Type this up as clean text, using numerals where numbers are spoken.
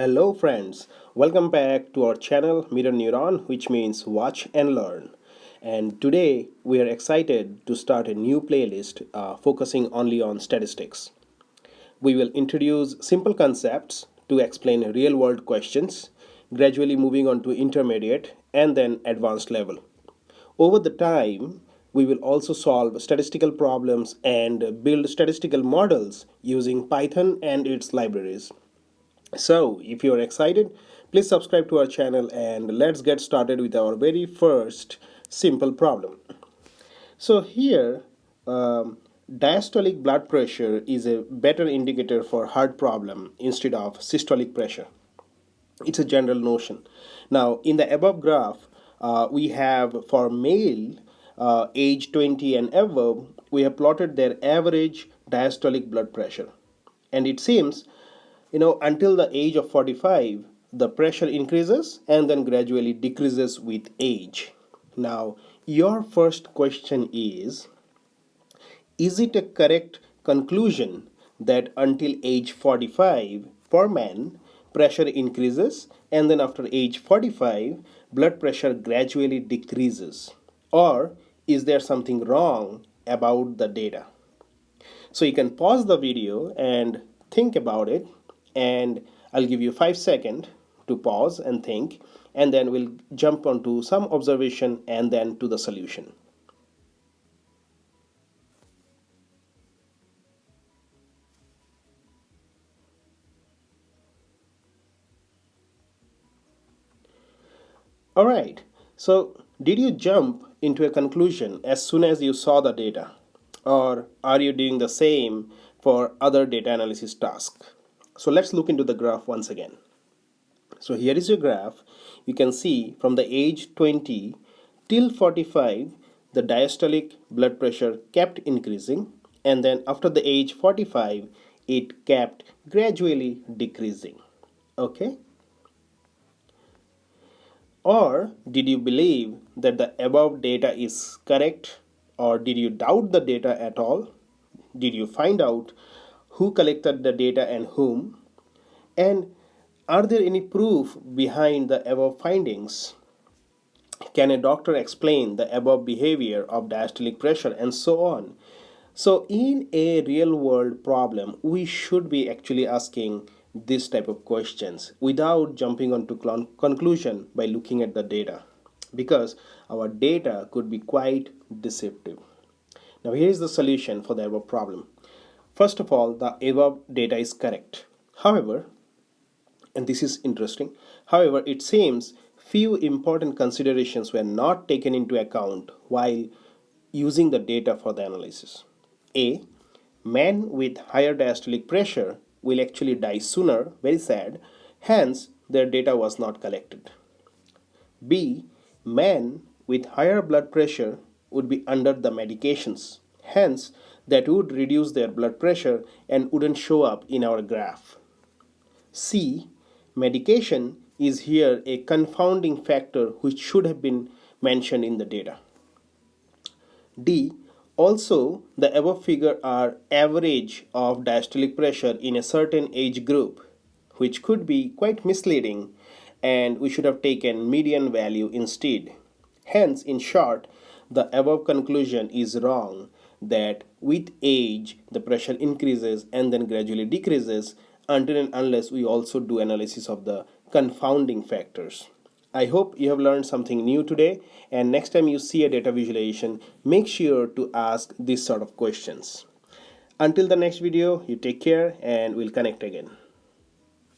Hello friends, welcome back to our channel Mirror Neuron, which means watch and learn. And today we are excited to start a new playlist focusing only on statistics. We will introduce simple concepts to explain real world questions, gradually moving on to intermediate and then advanced level. Over the time, we will also solve statistical problems and build statistical models using Python and its libraries. So, if you are excited, please subscribe to our channel and let's get started with our very first simple problem. So, here, diastolic blood pressure is a better indicator for heart problem instead of systolic pressure. It's a general notion. Now, in the above graph, we have for male age 20 and above, we have plotted their average diastolic blood pressure. And it seems until the age of 45 the pressure increases and then gradually decreases with age. Now your first question is it a correct conclusion that until age 45 for men pressure increases and then after age 45 blood pressure gradually decreases, or is there something wrong about the data? So you can pause the video and think about it, and I'll give you 5 seconds to pause and think, and then we'll jump onto some observation and then to the solution. All right, so did you jump into a conclusion as soon as you saw the data? Or are you doing the same for other data analysis tasks? So let's look into the graph once again. So here is your graph. You can see from the age 20 till 45, the diastolic blood pressure kept increasing, and then after the age 45, it kept gradually decreasing. Okay? Or did you believe that the above data is correct, or did you doubt the data at all? Did you find out who collected the data and whom? And are there any proof behind the above findings? Can a doctor explain the above behavior of diastolic pressure and so on? So, in a real world problem, we should be actually asking this type of questions without jumping onto conclusion by looking at the data, because our data could be quite deceptive. Now, here is the solution for the above problem. First of all, the above data is correct. However, and this is interesting, however, it seems few important considerations were not taken into account while using the data for the analysis. A. Men with higher diastolic pressure will actually die sooner, very sad, hence their data was not collected. B. Men with higher blood pressure would be under the medications, hence that would reduce their blood pressure and wouldn't show up in our graph. C. Medication is here a confounding factor which should have been mentioned in the data. D. Also, the above figure are average of diastolic pressure in a certain age group, which could be quite misleading, and we should have taken median value instead. Hence, in short, the above conclusion is wrong, that with age the pressure increases and then gradually decreases until and unless we also do analysis of the confounding factors. I hope you have learned something new today, and next time you see a data visualization, make sure to ask this sort of questions. Until the next video, you take care and we'll connect again.